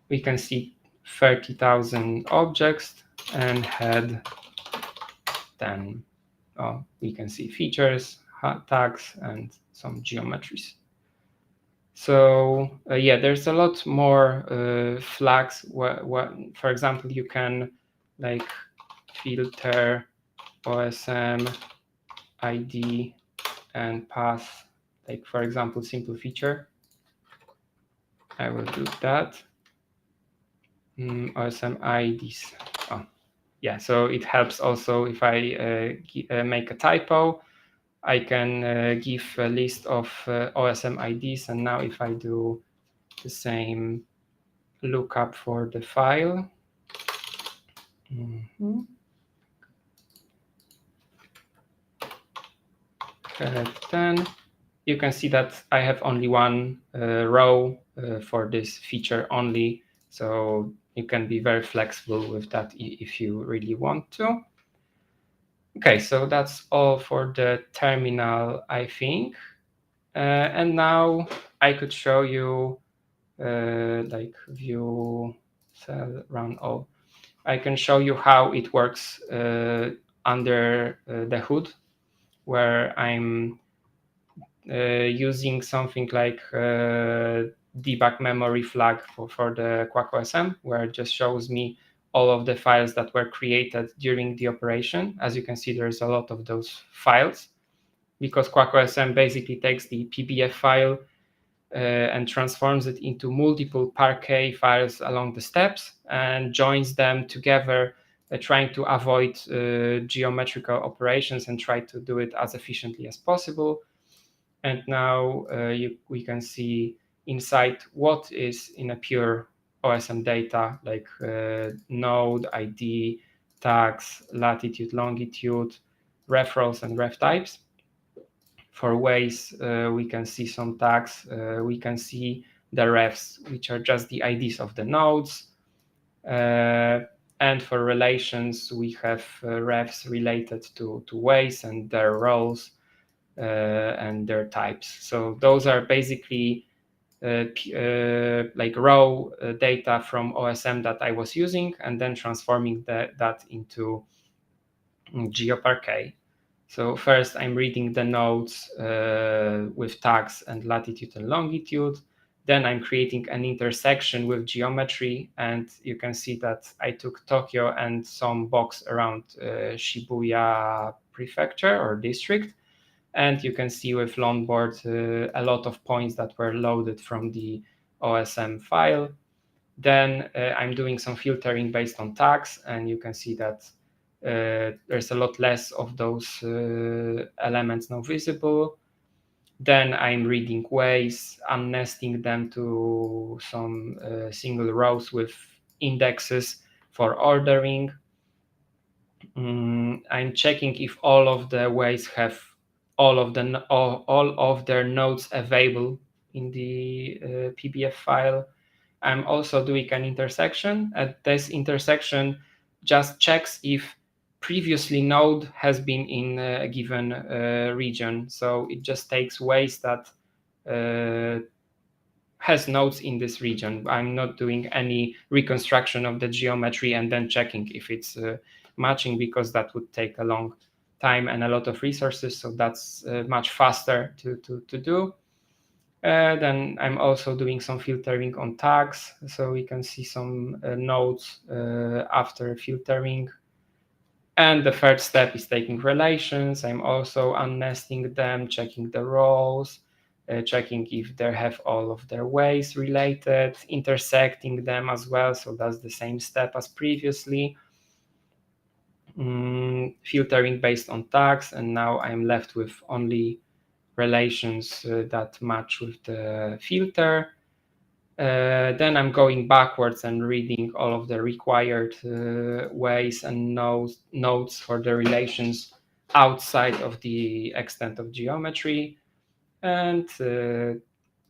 we can see 30,000 objects and head 10. we can see features, tags, and some geometries. So yeah, there's a lot more flags. For example, you can like filter OSM ID and pass, like for example, simple feature. I will do that. OSM IDs. Yeah, so it helps also if I make a typo, I can give a list of OSM IDs, and now if I do the same lookup for the file, then you can see that I have only one row for this feature only, so you can be very flexible with that if you really want to. Okay, so that's all for the terminal, I think. And now I could show you like view cell run all. I can show you how it works under the hood, where I'm using something like debug memory flag for the QuackOSM, where it just shows me all of the files that were created during the operation. As you can see, there's a lot of those files, because QuackOSM basically takes the PBF file and transforms it into multiple Parquet files along the steps and joins them together, trying to avoid geometrical operations and try to do it as efficiently as possible. And now we can see inside what is in a pure OSM data, like node, ID, tags, latitude, longitude, ref rows, and ref types. For ways, we can see some tags. We can see the refs, which are just the IDs of the nodes. And for relations, we have refs related to ways and their roles and their types. So those are basically like raw data from OSM that I was using, and then transforming that into GeoParquet. So first I'm reading the nodes with tags and latitude and longitude. Then I'm creating an intersection with geometry, and you can see that I took Tokyo and some box around Shibuya prefecture or district. And you can see with Longboard a lot of points that were loaded from the OSM file. Then I'm doing some filtering based on tags, and you can see that there's a lot less of those elements now visible. Then I'm reading ways, unnesting them to some single rows with indexes for ordering. I'm checking if all of the ways have all of their nodes available in the PBF file. I'm also doing an intersection. At this intersection just checks if previously node has been in a given region. So it just takes ways that has nodes in this region. I'm not doing any reconstruction of the geometry and then checking if it's matching, because that would take a long time and a lot of resources. So that's much faster to do. Then I'm also doing some filtering on tags, so we can see some nodes after filtering. And the third step is taking relations. I'm also unnesting them, checking the roles, checking if they have all of their ways related, intersecting them as well. So that's the same step as previously. Filtering based on tags, and now I'm left with only relations that match with the filter. Then I'm going backwards and reading all of the required ways and nodes for the relations outside of the extent of geometry, and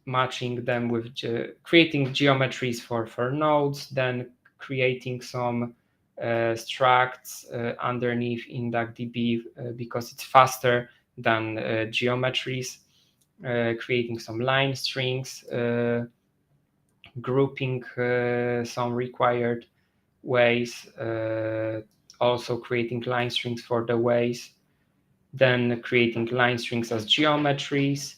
matching them with creating geometries for nodes, then creating some structs underneath in DuckDB because it's faster than geometries, creating some line strings, grouping some required ways, also creating line strings for the ways, then creating line strings as geometries.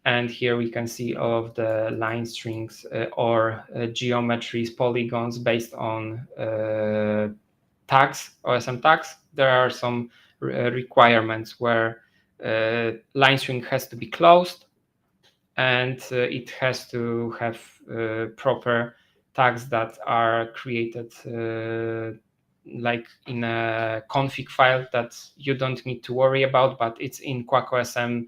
And here we can see all of the line strings or geometries, polygons based on tags, OSM tags. There are some requirements where line string has to be closed, and it has to have proper tags that are created like in a config file that you don't need to worry about, but it's in QuackOSM,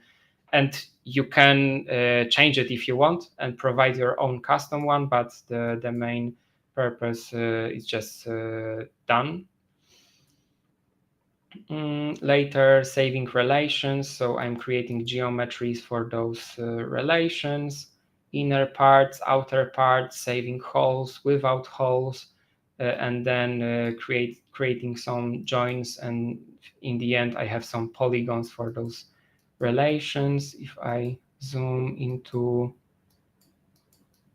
and you can change it if you want and provide your own custom one, but the main purpose is just done. Later, saving relations. So I'm creating geometries for those relations, inner parts, outer parts, saving holes, without holes, and then creating some joins. And in the end, I have some polygons for those relations. If I zoom into,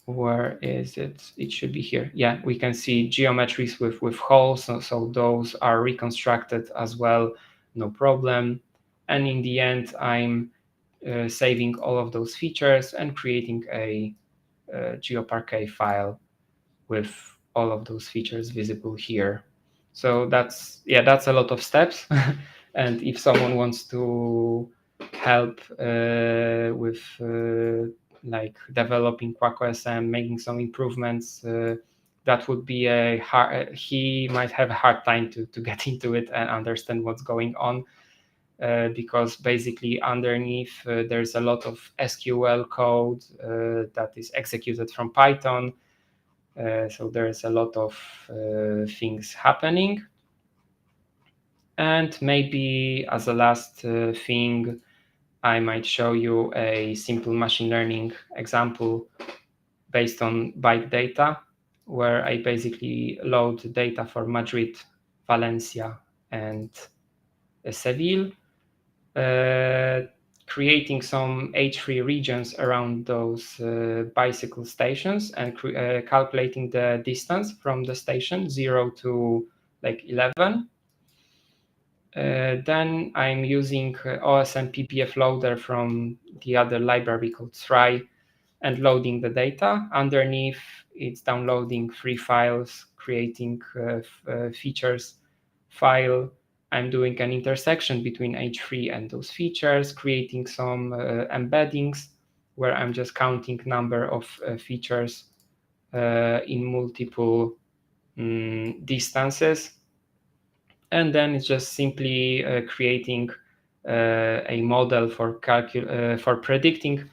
where is it? It should be here. Yeah, we can see geometries with holes, so those are reconstructed as well, no problem. And in the end, I'm saving all of those features and creating a GeoParquet file with all of those features visible here. So that's a lot of steps. And if someone wants to help with like developing QuackOSM, making some improvements, that would be he might have a hard time to get into it and understand what's going on, because basically underneath there's a lot of SQL code that is executed from Python. So there's a lot of things happening. And maybe as a last thing, I might show you a simple machine learning example based on bike data, where I basically load data for Madrid, Valencia, and Seville, creating some H3 regions around those bicycle stations and calculating the distance from the station 0 to like 11. Then I'm using OSM PPF loader from the other library called Try and loading the data. Underneath, it's downloading 3 files, creating features file. I'm doing an intersection between H3 and those features, creating some embeddings where I'm just counting number of features in multiple distances. And then it's just simply creating a model for predicting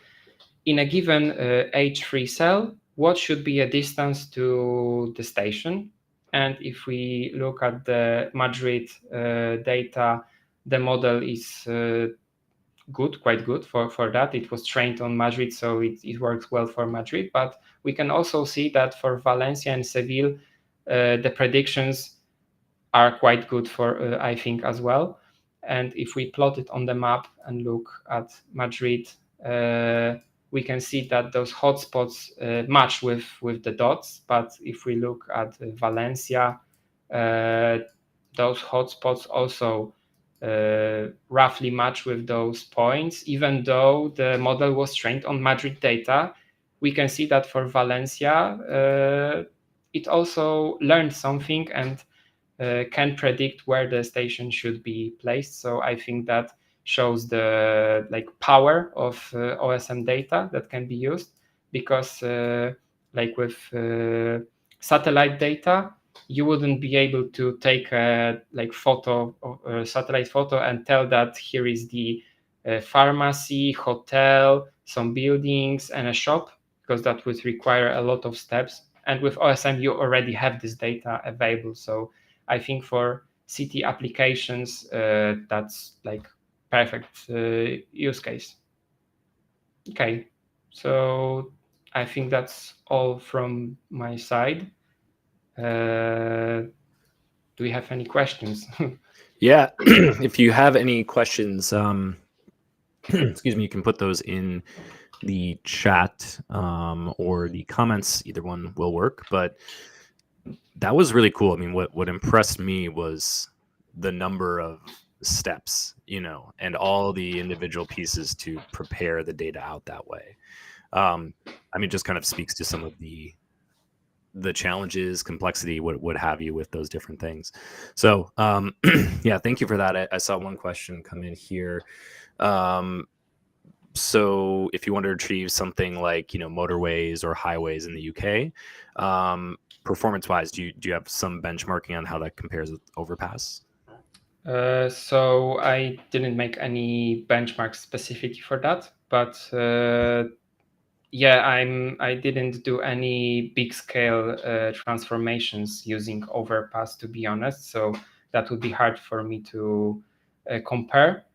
in a given H3 cell what should be a distance to the station. And if we look at the Madrid data, the model is quite good for that. It was trained on Madrid, so it works well for Madrid. But we can also see that for Valencia and Seville, the predictions are quite good for, I think, as well. And if we plot it on the map and look at Madrid, we can see that those hotspots match with the dots. But if we look at Valencia, those hotspots also roughly match with those points. Even though the model was trained on Madrid data, we can see that for Valencia, it also learned something and can predict where the station should be placed. So I think that shows the power of OSM data that can be used, because like with satellite data, you wouldn't be able to take a satellite photo and tell that here is the pharmacy, hotel, some buildings, and a shop, because that would require a lot of steps. And with OSM, you already have this data available. So I think for city applications, that's like perfect use case. Okay, so I think that's all from my side. Do we have any questions? Yeah, if you have any questions, excuse me, you can put those in the chat or the comments. Either one will work. But that was really cool. I mean, what impressed me was the number of steps. and all the individual pieces to prepare the data out that way. Just kind of speaks to some of the challenges, complexity, what have you with those different things. So yeah, thank you for that. I saw one question come in here. So if you want to retrieve something like motorways or highways in the UK, performance wise, do you have some benchmarking on how that compares with overpass? So I didn't make any benchmarks specifically for that, but yeah, I didn't do any big scale transformations using overpass, to be honest. So that would be hard for me to compare.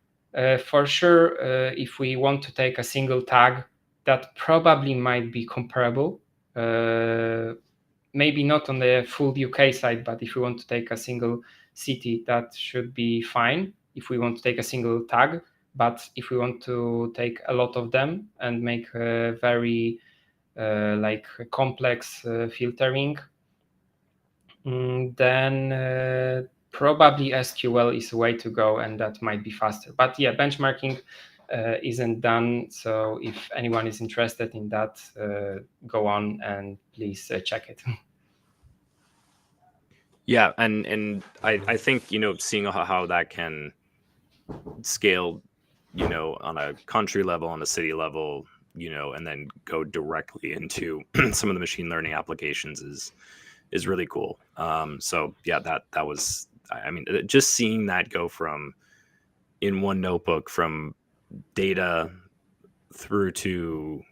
For sure, if we want to take a single tag, that probably might be comparable. Maybe not on the full UK side, but if we want to take a single city, that should be fine. If we want to take a single tag, but if we want to take a lot of them and make a very complex filtering, then probably SQL is a way to go, and that might be faster. But yeah, benchmarking isn't done. So if anyone is interested in that, go on and please check it. Yeah, and I think seeing how that can scale, on a country level, on a city level, and then go directly into some of the machine learning applications is really cool. So yeah, that was, just seeing that go from in one notebook from data through to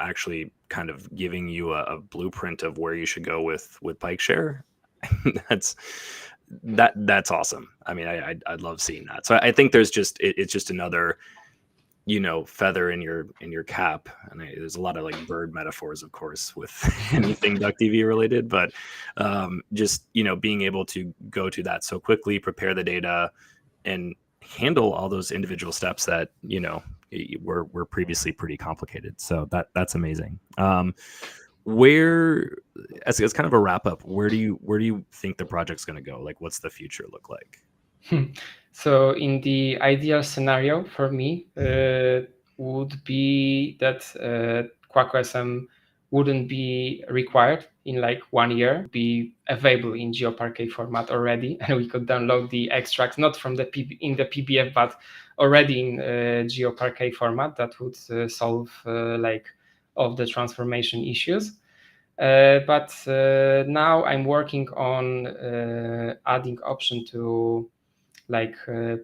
actually kind of giving you a blueprint of where you should go with PikeShare. that's awesome. I love seeing that. So I think there's it's just another feather in your cap. And there's a lot of like bird metaphors, of course, with anything DuckDB related, but just being able to go to that so quickly, prepare the data, and handle all those individual steps that were previously pretty complicated. So that's amazing. Where, as kind of a wrap up, where do you think the project's going to go? Like, what's the future look like? So in the ideal scenario for me would be that QuackOSM wouldn't be required in like 1 year, be available in GeoParquet format already, and we could download the extracts not from the in the PBF, but already in GeoParquet format. That would solve like all the transformation issues. But now I'm working on adding option to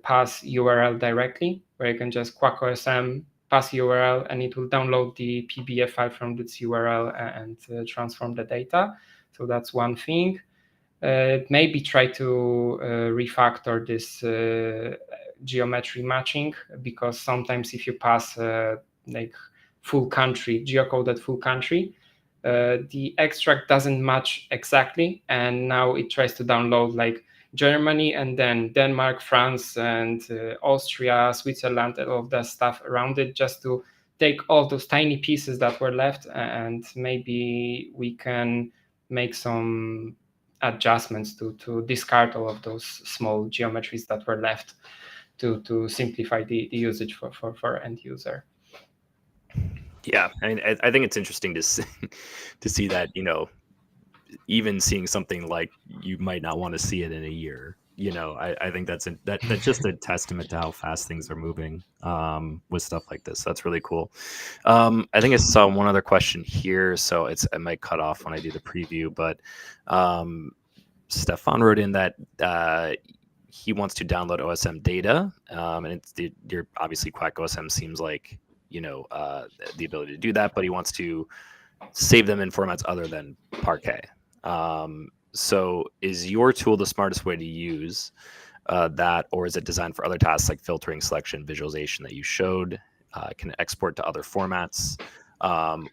pass URL directly, where you can just QuackOSM pass URL and it will download the PBF file from this URL and transform the data. So that's one thing. Maybe try to refactor this geometry matching, because sometimes if you pass full country, geocoded full country, the extract doesn't match exactly, and now it tries to download like Germany and then Denmark, France, and Austria, Switzerland, and all of that stuff around it, just to take all those tiny pieces that were left, and maybe we can make some adjustments to discard all of those small geometries that were left to simplify the usage for end user. Yeah, I think it's interesting to see that, even seeing something like you might not want to see it in a year. I think that's just a testament to how fast things are moving with stuff like this. That's really cool. I think I saw one other question here, so it might cut off when I do the preview, but Stefan wrote in that he wants to download OSM data, and your obviously QuackOSM seems like the ability to do that, but he wants to save them in formats other than Parquet. So is your tool the smartest way to use that, or is it designed for other tasks like filtering, selection, visualization that you showed? Can it export to other formats,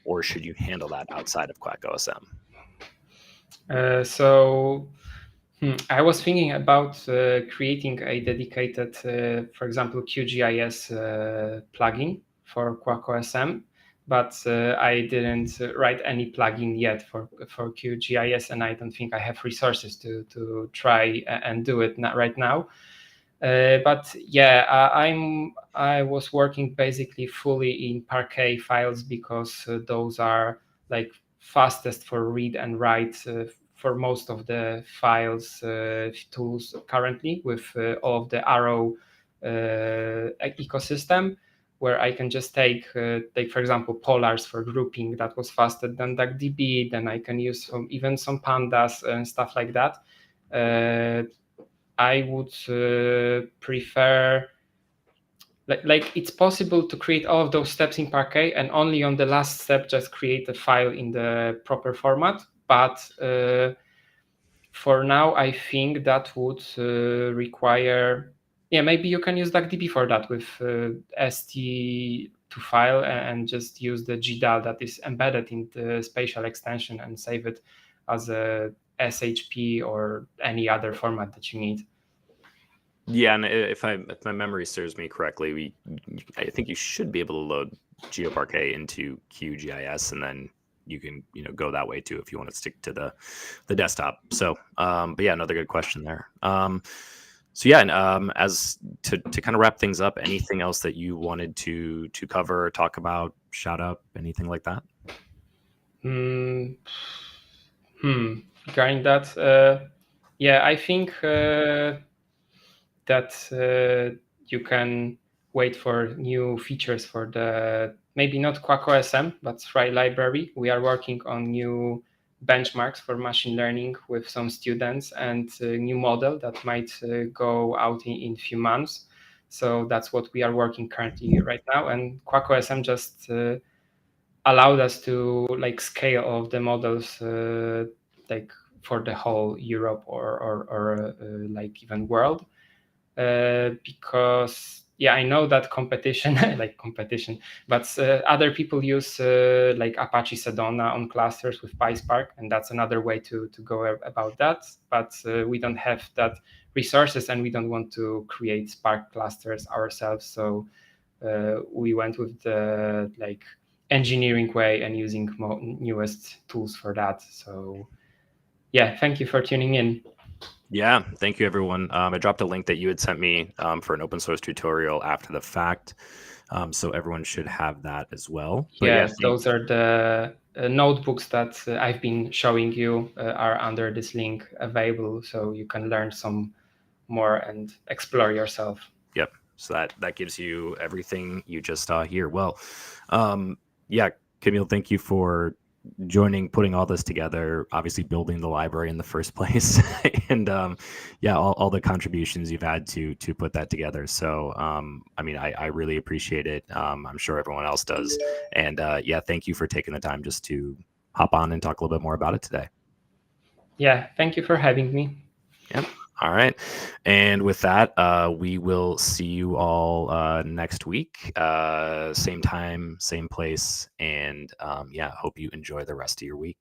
or should you handle that outside of QuackOSM? I was thinking about creating a dedicated, for example, QGIS plugin for QuackOSM, but I didn't write any plugin yet for QGIS, and I don't think I have resources to try and do it right now. But yeah, I was working basically fully in Parquet files because those are like fastest for read and write for most of the files tools currently with all of the Arrow ecosystem, where I can just take for example, polars for grouping. That was faster than DuckDB. Then I can use even some pandas and stuff like that. I would prefer, like it's possible to create all of those steps in Parquet and only on the last step just create a file in the proper format. But for now, I think that would require, maybe you can use DuckDB for that with st to file and just use the GDAL that is embedded in the spatial extension and save it as a SHP or any other format that you need. Yeah, and if my memory serves me correctly, I think you should be able to load GeoParquet into QGIS, and then you can go that way too if you want to stick to the desktop. So, but yeah, another good question there. So yeah, and as to kind of wrap things up, anything else that you wanted to cover, talk about, shout out, anything like that? Regarding that, yeah, I think that you can wait for new features for the, maybe not Quack OSM, but Thrive library. We are working on new benchmarks for machine learning with some students and a new model that might go out in few months. So that's what we are working currently right now. And Quack OSM just allowed us to like scale all of the models like for the whole Europe or like even world. Because I know that competition, but other people use like Apache Sedona on clusters with PySpark, and that's another way to go about that. But we don't have that resources, and we don't want to create Spark clusters ourselves. So we went with the like engineering way and using newest tools for that. So yeah, thank you for tuning in. Yeah, thank you, everyone. I dropped a link that you had sent me for an open source tutorial after the fact, so everyone should have that as well. But yeah, those are the notebooks that I've been showing you are under this link available, so you can learn some more and explore yourself. Yep. So that gives you everything you just saw here. Well, yeah, Kamil, thank you for putting all this together, obviously building the library in the first place, and yeah, all the contributions you've had to put that together. So I mean, I really appreciate it. I'm sure everyone else does. And yeah, thank you for taking the time just to hop on and talk a little bit more about it today. Yeah, thank you for having me. Yep. All right. And with that, we will see you all next week. Same time, same place. And yeah, hope you enjoy the rest of your week.